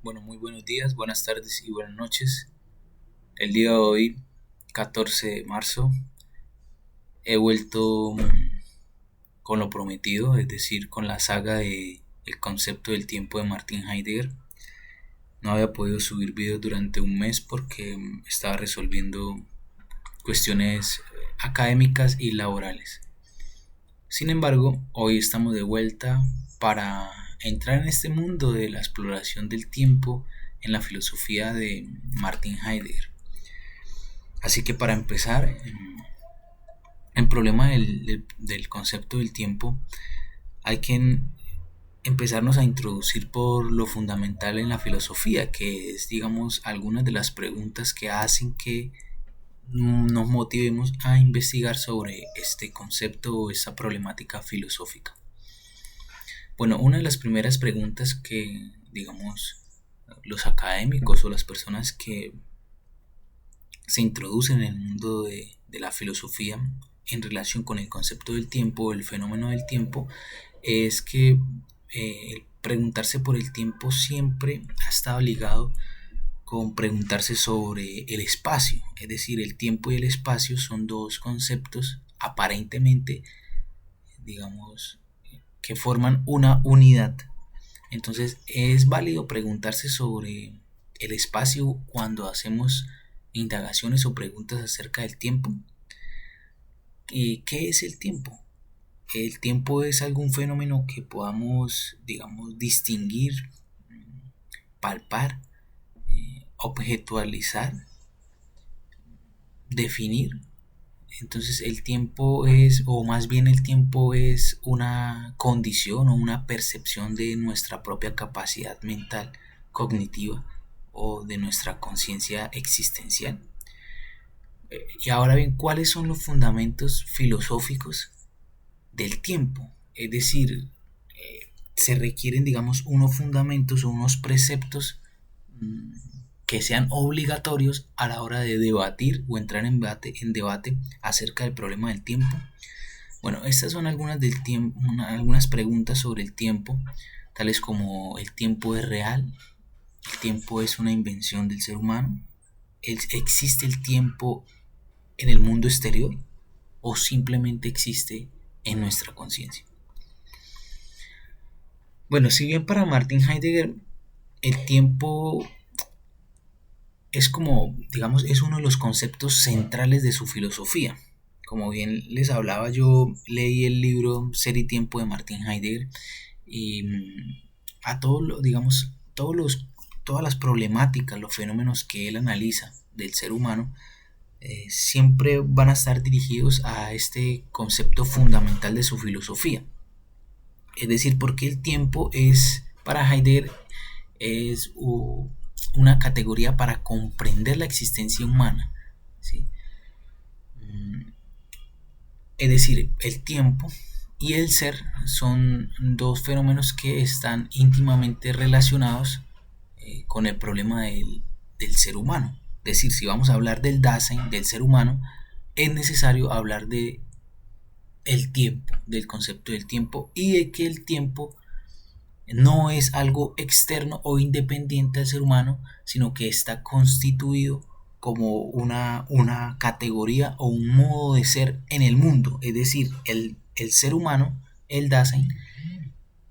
Bueno, muy buenos días, buenas tardes y buenas noches. El día de hoy, 14 de marzo, he vuelto con lo prometido, es decir, con la saga de El concepto del tiempo de Martin Heidegger. No había podido subir videos durante un mes porque estaba resolviendo cuestiones académicas y laborales. Sin embargo, hoy estamos de vuelta para entrar en este mundo de la exploración del tiempo en la filosofía de Martin Heidegger. Así que para empezar, el problema del concepto del tiempo hay que empezarnos a introducir por lo fundamental en la filosofía, que es, digamos, algunas de las preguntas que hacen que nos motivemos a investigar sobre este concepto o esta problemática filosófica. Bueno, una de las primeras preguntas que, digamos, los académicos o las personas que se introducen en el mundo de la filosofía en relación con el concepto del tiempo, el fenómeno del tiempo, es que preguntarse por el tiempo siempre ha estado ligado con preguntarse sobre el espacio. Es decir, el tiempo y el espacio son dos conceptos aparentemente, digamos, que forman una unidad. Entonces es válido preguntarse sobre el espacio cuando hacemos indagaciones o preguntas acerca del tiempo. ¿Qué es el tiempo? El tiempo es algún fenómeno que podamos, digamos, distinguir, palpar, objetualizar, definir. Entonces el tiempo es, o más bien el tiempo es una condición o una percepción de nuestra propia capacidad mental, cognitiva o de nuestra conciencia existencial. Y ahora bien, ¿cuáles son los fundamentos filosóficos del tiempo? Es decir, se requieren, digamos, unos fundamentos o unos preceptos mmm, que sean obligatorios a la hora de debatir o entrar en debate acerca del problema del tiempo. Bueno, estas son algunas preguntas sobre el tiempo, tales como: ¿el tiempo es real? ¿El tiempo es una invención del ser humano? ¿Existe el tiempo en el mundo exterior o simplemente existe en nuestra conciencia? Bueno, si bien para Martin Heidegger el tiempo es como, digamos, es uno de los conceptos centrales de su filosofía. Como bien les hablaba, yo leí el libro Ser y Tiempo de Martin Heidegger y a todos, digamos, todas las problemáticas, los fenómenos que él analiza del ser humano, siempre van a estar dirigidos a este concepto fundamental de su filosofía. Es decir, porque el tiempo es, para Heidegger, es una categoría para comprender la existencia humana, ¿sí? Es decir, el tiempo y el ser son dos fenómenos que están íntimamente relacionados con el problema del ser humano. Es decir, si vamos a hablar del Dasein, del ser humano, es necesario hablar de el tiempo, del concepto del tiempo, y de que el tiempo no es algo externo o independiente al ser humano, sino que está constituido como una categoría o un modo de ser en el mundo. Es decir, el ser humano, el Dasein,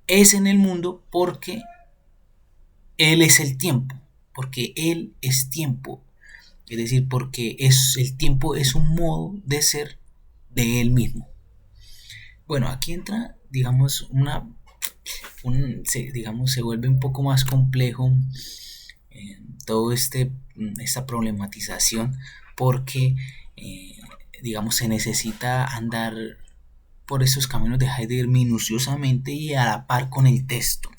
es en el mundo porque él es el tiempo, porque él es tiempo. Es decir, porque el tiempo es un modo de ser de él mismo. Bueno, aquí entra, digamos, se vuelve un poco más complejo todo esta problematización, porque digamos, se necesita andar por esos caminos de Heidegger minuciosamente y a la par con el texto,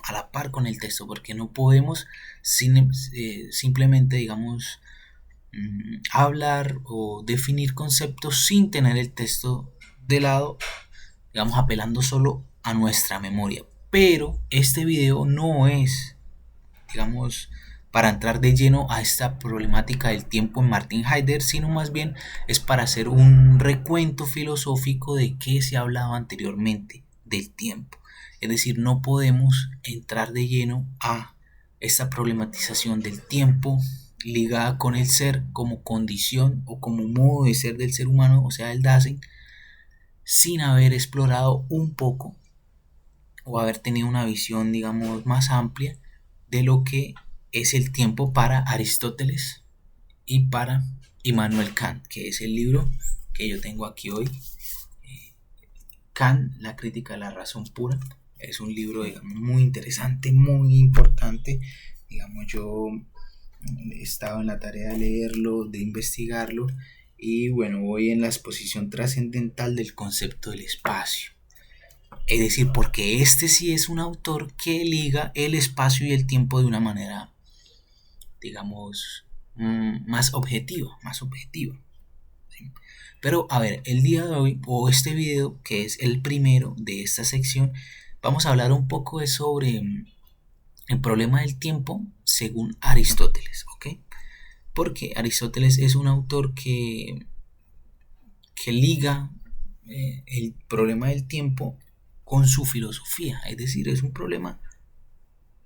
porque no podemos simplemente, digamos, hablar o definir conceptos sin tener el texto de lado, digamos, apelando solo a nuestra memoria. Pero este video no es, digamos, para entrar de lleno a esta problemática del tiempo en Martin Heidegger, sino más bien es para hacer un recuento filosófico de qué se hablaba anteriormente del tiempo. Es decir, no podemos entrar de lleno a esta problematización del tiempo ligada con el ser como condición o como modo de ser del ser humano, o sea, el Dasein, sin haber explorado un poco o haber tenido una visión, digamos, más amplia de lo que es el tiempo para Aristóteles y para Immanuel Kant, que es el libro que yo tengo aquí hoy. Kant, la crítica de la razón pura, es un libro, digamos, muy interesante, muy importante. Digamos, yo he estado en la tarea de leerlo, de investigarlo, y bueno, voy en la exposición trascendental del concepto del espacio. Es decir, porque este sí es un autor que liga el espacio y el tiempo de una manera, digamos, más objetiva, más objetiva. ¿Sí? Pero a ver, el día de hoy, o este video, que es el primero de esta sección, vamos a hablar un poco sobre el problema del tiempo según Aristóteles, ¿ok? Porque Aristóteles es un autor que liga el problema del tiempo con su filosofía, es decir, es un problema,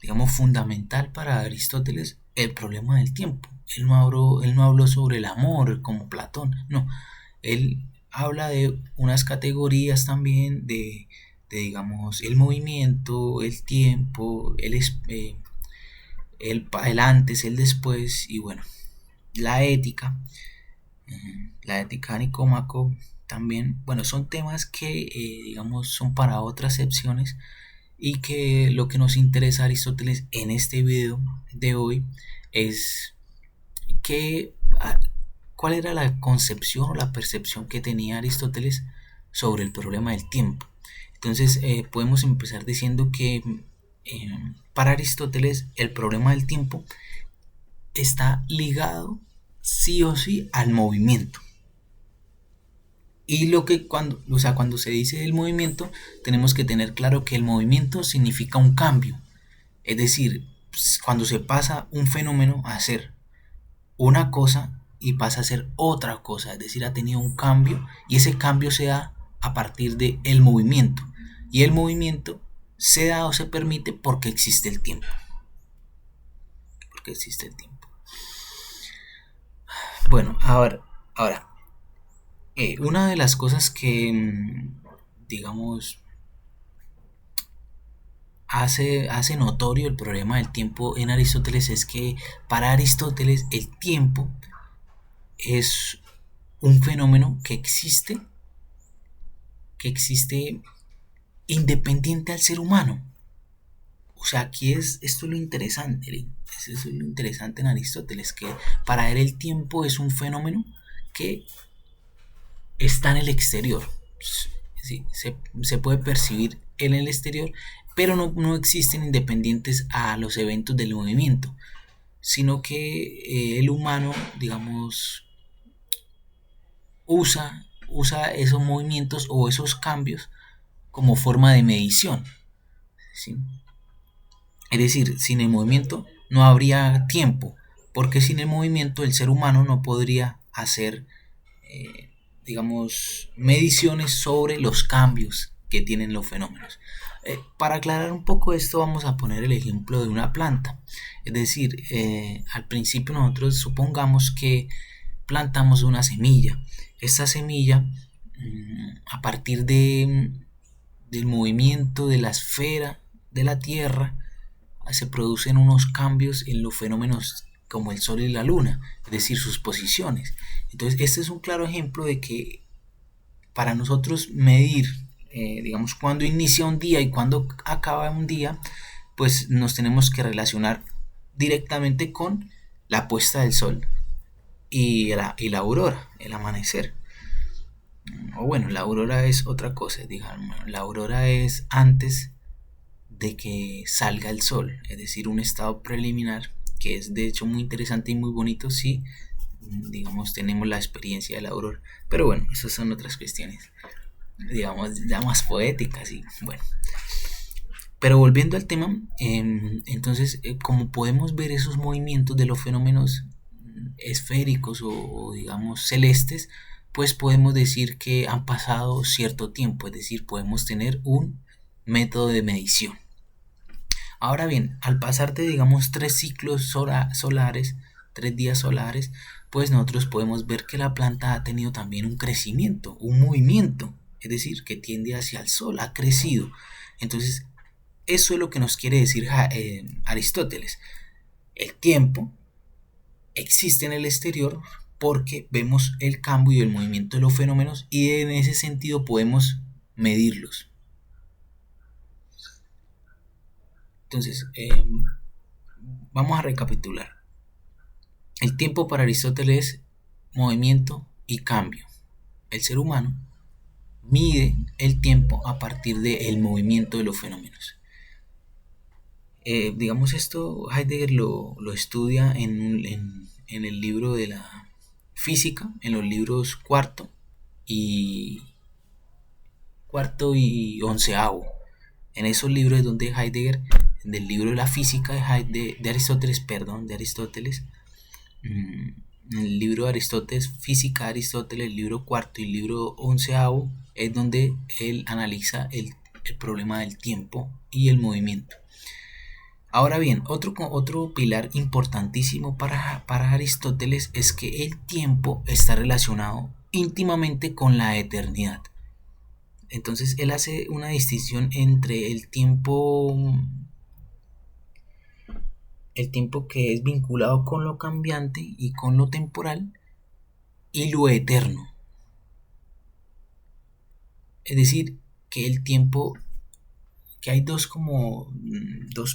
digamos, fundamental para Aristóteles, el problema del tiempo. Él no habló sobre el amor como Platón, no, él habla de unas categorías también de digamos, el movimiento, el tiempo, el antes, el después, y bueno, la ética, la ética de Nicómaco también, bueno, son temas que, digamos, son para otras secciones, y que lo que nos interesa a Aristóteles en este video de hoy es que, cuál era la concepción o la percepción que tenía Aristóteles sobre el problema del tiempo. Entonces podemos empezar diciendo que para Aristóteles el problema del tiempo está ligado sí o sí al movimiento. Y lo que cuando se dice el movimiento, tenemos que tener claro que el movimiento significa un cambio. Es decir, cuando se pasa un fenómeno a ser una cosa y pasa a ser otra cosa, es decir, ha tenido un cambio, y ese cambio se da a partir del movimiento. Y el movimiento se da o se permite porque existe el tiempo. Porque existe el tiempo. Bueno, ahora una de las cosas que, digamos, hace notorio el problema del tiempo en Aristóteles es que para Aristóteles el tiempo es un fenómeno que existe independiente al ser humano. O sea, aquí esto es lo interesante, eso es lo interesante en Aristóteles, que para él el tiempo es un fenómeno que está en el exterior. Sí, se puede percibir en el exterior, pero no existen independientes a los eventos del movimiento, sino que el humano, digamos, usa esos movimientos o esos cambios como forma de medición. ¿Sí? Es decir, sin el movimiento no habría tiempo, porque sin el movimiento el ser humano no podría hacer, digamos, mediciones sobre los cambios que tienen los fenómenos. Para aclarar un poco esto, vamos a poner el ejemplo de una planta. Es decir, al principio nosotros supongamos que plantamos una semilla. Esta semilla, a partir del movimiento de la esfera de la Tierra, se producen unos cambios en los fenómenos como el Sol y la Luna, es decir, sus posiciones. Entonces, este es un claro ejemplo de que para nosotros medir, digamos, cuándo inicia un día y cuándo acaba un día, pues nos tenemos que relacionar directamente con la puesta del sol y la aurora, el amanecer. O bueno, la aurora es otra cosa, digamos, la aurora es antes de que salga el sol, es decir, un estado preliminar que es de hecho muy interesante y muy bonito si, digamos, tenemos la experiencia de la aurora. Pero bueno, esas son otras cuestiones, digamos, ya más poéticas y bueno. Pero volviendo al tema, entonces, como podemos ver esos movimientos de los fenómenos esféricos o digamos celestes, pues podemos decir que han pasado cierto tiempo, es decir, podemos tener un método de medición. Ahora bien, al pasar de, digamos, 3 ciclos solares, 3 días solares, pues nosotros podemos ver que la planta ha tenido también un crecimiento, un movimiento, es decir, que tiende hacia el sol, ha crecido. Entonces, eso es lo que nos quiere decir Aristóteles. El tiempo existe en el exterior porque vemos el cambio y el movimiento de los fenómenos y en ese sentido podemos medirlos. Entonces, vamos a recapitular. El tiempo para Aristóteles es movimiento y cambio. El ser humano mide el tiempo a partir del movimiento de los fenómenos. Digamos, esto Heidegger lo estudia en el libro de la física, en los libros y onceavo. En esos libros es donde Heidegger, del libro de la física de Aristóteles, en el libro de Aristóteles, Física de Aristóteles, el libro cuarto y el libro onceavo, es donde él analiza el problema del tiempo y el movimiento. Ahora bien, otro pilar importantísimo para Aristóteles es que el tiempo está relacionado íntimamente con la eternidad. Entonces él hace una distinción entre el tiempo que es vinculado con lo cambiante y con lo temporal y lo eterno. Es decir, que el tiempo, que hay dos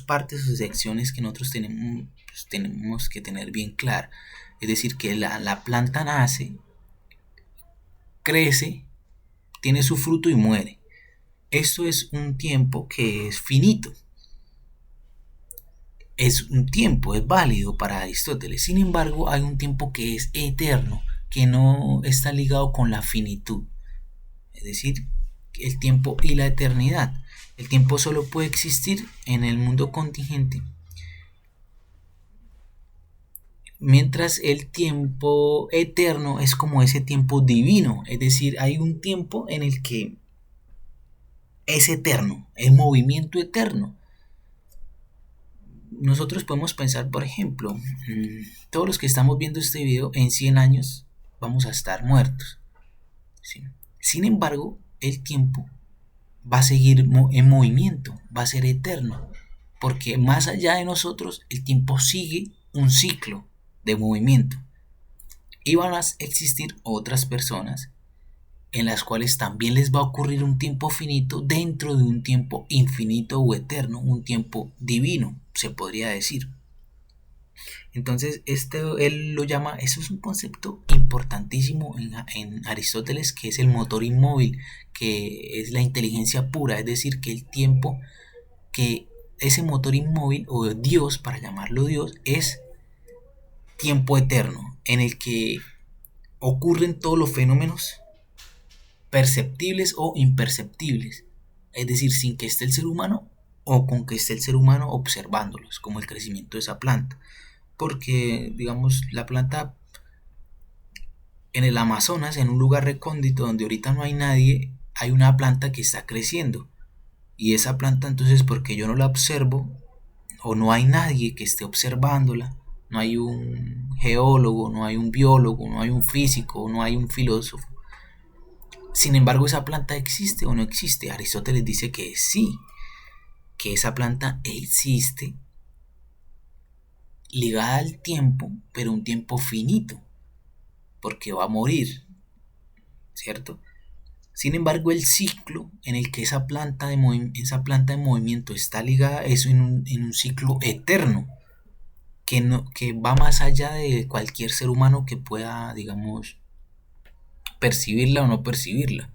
partes o secciones que nosotros tenemos que tener bien claras. Es decir, que la planta nace, crece, tiene su fruto y muere. Esto es un tiempo que es finito. Es un tiempo, es válido para Aristóteles. Sin embargo, hay un tiempo que es eterno, que no está ligado con la finitud. Es decir, el tiempo y la eternidad. El tiempo solo puede existir en el mundo contingente, mientras el tiempo eterno es como ese tiempo divino. Es decir, hay un tiempo en el que es eterno, es movimiento eterno. Nosotros podemos pensar, por ejemplo, todos los que estamos viendo este video, en 100 años vamos a estar muertos. ¿Sí? Sin embargo, el tiempo va a seguir en movimiento, va a ser eterno, porque más allá de nosotros el tiempo sigue un ciclo de movimiento y van a existir otras personas en las cuales también les va a ocurrir un tiempo finito dentro de un tiempo infinito o eterno, un tiempo divino, se podría decir. Entonces, él lo llama, eso es un concepto importantísimo en Aristóteles, que es el motor inmóvil, que es la inteligencia pura, es decir, que el tiempo, que ese motor inmóvil, o Dios, para llamarlo Dios, es tiempo eterno, en el que ocurren todos los fenómenos perceptibles o imperceptibles, es decir, sin que esté el ser humano o con que esté el ser humano observándolos, como el crecimiento de esa planta. Porque, digamos, la planta en el Amazonas, en un lugar recóndito donde ahorita no hay nadie, hay una planta que está creciendo. Y esa planta, entonces, porque yo no la observo, o no hay nadie que esté observándola, no hay un geólogo, no hay un biólogo, no hay un físico, no hay un filósofo. Sin embargo, esa planta existe o no existe. Aristóteles dice que sí, que esa planta existe ligada al tiempo, pero un tiempo finito, porque va a morir, ¿cierto? Sin embargo, el ciclo en el que esa planta de movimiento está ligada es en un ciclo eterno, que va más allá de cualquier ser humano que pueda, digamos, percibirla o no percibirla.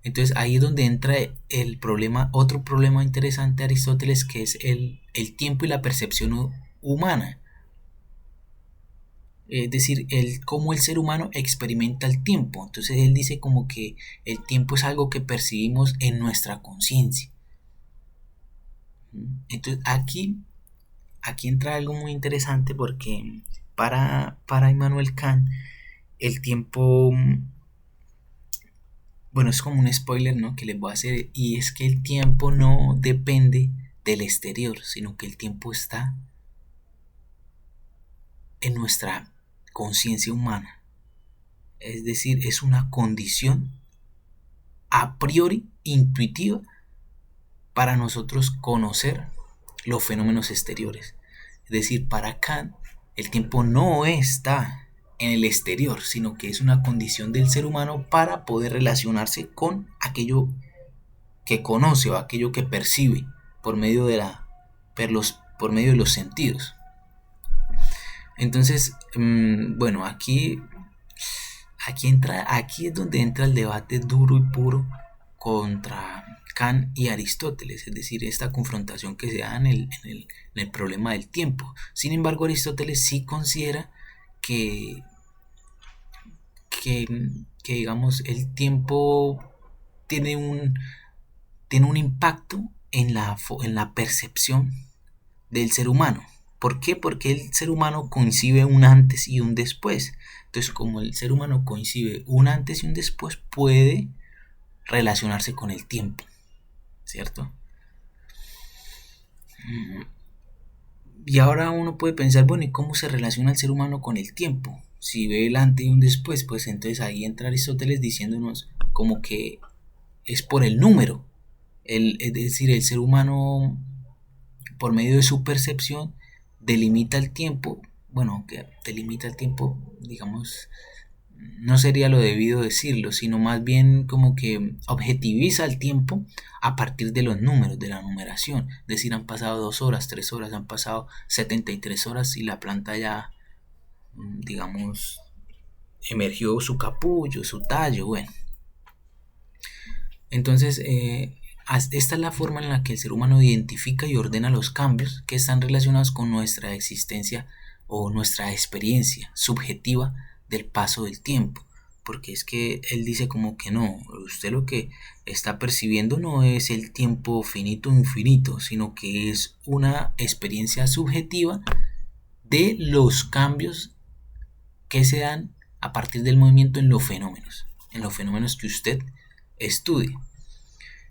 Entonces ahí es donde entra el problema, otro problema interesante de Aristóteles, que es el tiempo y la percepción humana. Es decir, cómo el ser humano experimenta el tiempo. Entonces él dice como que el tiempo es algo que percibimos en nuestra conciencia. Entonces aquí entra algo muy interesante, porque para Immanuel Kant el tiempo, bueno, es como un spoiler, ¿no?, que les voy a hacer, y es que el tiempo no depende del exterior, sino que el tiempo está en nuestra conciencia humana. Es decir, es una condición a priori intuitiva para nosotros conocer los fenómenos exteriores. Es decir, para Kant, el tiempo no está en el exterior, sino que es una condición del ser humano para poder relacionarse con aquello que conoce o aquello que percibe por medio de por medio de los sentidos. Entonces, bueno, aquí es donde entra el debate duro y puro contra Kant y Aristóteles, es decir, esta confrontación que se da en el problema del tiempo. Sin embargo, Aristóteles sí considera que, que digamos, el tiempo tiene un impacto en la percepción del ser humano. ¿Por qué? Porque el ser humano concibe un antes y un después. Entonces, como el ser humano concibe un antes y un después, puede relacionarse con el tiempo, ¿cierto? Y ahora uno puede pensar, bueno, ¿y cómo se relaciona el ser humano con el tiempo? Si ve el antes y un después, pues entonces ahí entra Aristóteles diciéndonos como que es por el número. Es decir, el ser humano, por medio de su percepción, delimita el tiempo. Bueno, que delimita el tiempo, digamos, no sería lo debido decirlo, sino más bien como que objetiviza el tiempo a partir de los números, de la numeración. Es decir, han pasado 2 horas, 3 horas, han pasado 73 horas y la planta ya, digamos, emergió su capullo, su tallo, bueno. Entonces, esta es la forma en la que el ser humano identifica y ordena los cambios que están relacionados con nuestra existencia o nuestra experiencia subjetiva del paso del tiempo. Porque es que él dice como que no, usted lo que está percibiendo no es el tiempo finito o infinito, sino que es una experiencia subjetiva de los cambios que se dan a partir del movimiento en los fenómenos que usted estudia.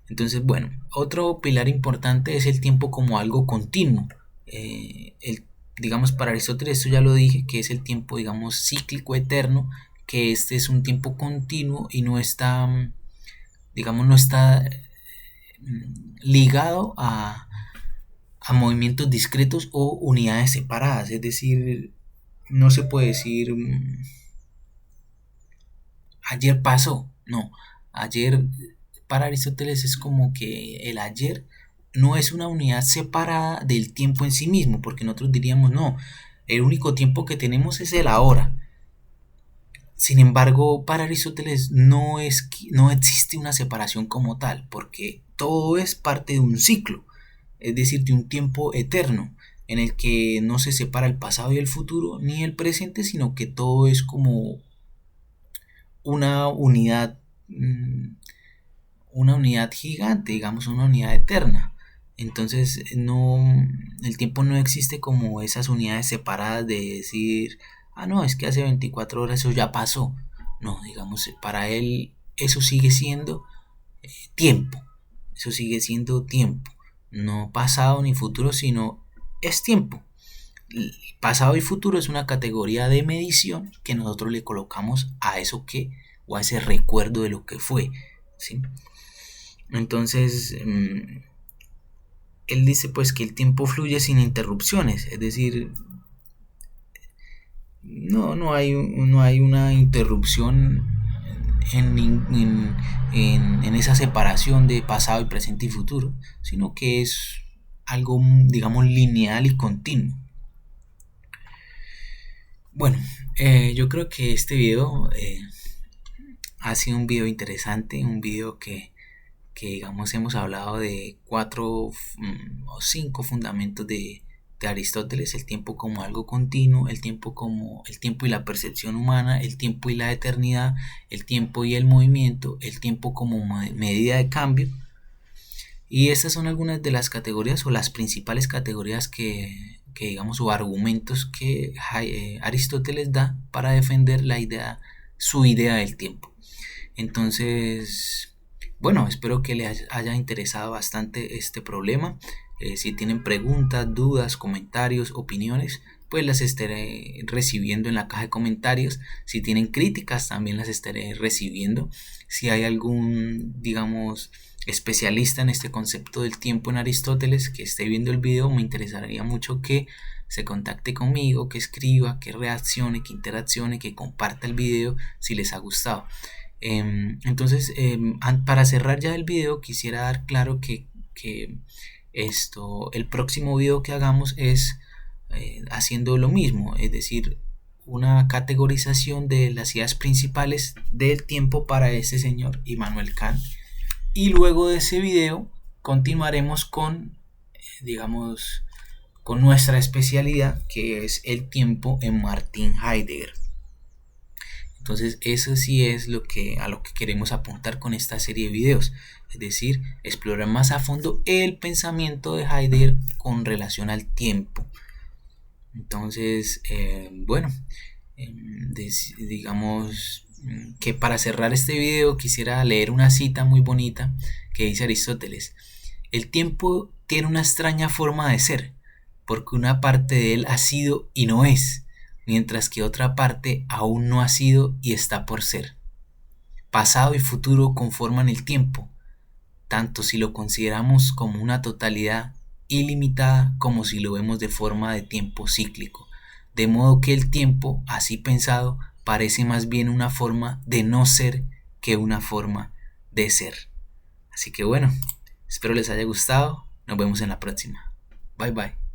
Entonces, bueno, otro pilar importante es el tiempo como algo continuo. Digamos, para Aristóteles, esto ya lo dije, que es el tiempo, digamos, cíclico, eterno, que este es un tiempo continuo y no está, digamos, no está ligado a movimientos discretos o unidades separadas. Es decir, no se puede decir ayer pasó, no, ayer para Aristóteles es como que el ayer no es una unidad separada del tiempo en sí mismo, porque nosotros diríamos no, el único tiempo que tenemos es el ahora. Sin embargo, para Aristóteles no existe una separación como tal, porque todo es parte de un ciclo, es decir, de un tiempo eterno, en el que no se separa el pasado y el futuro, ni el presente, sino que todo es como una unidad gigante, digamos, una unidad eterna. Entonces el tiempo no existe como esas unidades separadas de decir, no, es que hace 24 horas eso ya pasó. No, digamos, para él eso sigue siendo tiempo, eso sigue siendo tiempo, no pasado ni futuro, sino es tiempo. Pasado y futuro es una categoría de medición que nosotros le colocamos a eso o a ese recuerdo de lo que fue, ¿sí? Entonces, él dice pues que el tiempo fluye sin interrupciones, es decir, no hay una interrupción en esa separación de pasado y presente y futuro, sino que es algo, digamos, lineal y continuo. Bueno, yo creo que este video ha sido un video interesante, un video que digamos hemos hablado de 4 o 5 fundamentos de Aristóteles: el tiempo como algo continuo, el tiempo y la percepción humana, el tiempo y la eternidad, el tiempo y el movimiento, el tiempo como medida de cambio. Y estas son algunas de las categorías o las principales categorías que digamos, o argumentos que Aristóteles da para defender su idea del tiempo. Entonces, bueno, espero que les haya interesado bastante este problema. Si tienen preguntas, dudas, comentarios, opiniones, pues las estaré recibiendo en la caja de comentarios. Si tienen críticas, también las estaré recibiendo. Si hay algún, digamos, especialista en este concepto del tiempo en Aristóteles que esté viendo el video, me interesaría mucho que se contacte conmigo, que escriba, que reaccione, que interaccione, que comparta el video si les ha gustado. Entonces, para cerrar ya el video, quisiera dar claro que el próximo video que hagamos es haciendo lo mismo, es decir, una categorización de las ideas principales del tiempo para este señor Immanuel Kant. Y luego de ese video continuaremos con, digamos, con nuestra especialidad, que es el tiempo en Martin Heidegger. Entonces eso sí es a lo que queremos apuntar con esta serie de videos, es decir, explorar más a fondo el pensamiento de Heidegger con relación al tiempo. Entonces, bueno, digamos que para cerrar este video quisiera leer una cita muy bonita que dice Aristóteles: el tiempo tiene una extraña forma de ser, porque una parte de él ha sido y no es, mientras que otra parte aún no ha sido y está por ser. Pasado y futuro conforman el tiempo, tanto si lo consideramos como una totalidad ilimitada como si lo vemos de forma de tiempo cíclico, de modo que el tiempo, así pensado, parece más bien una forma de no ser que una forma de ser. Así que bueno, espero les haya gustado, nos vemos en la próxima. Bye bye.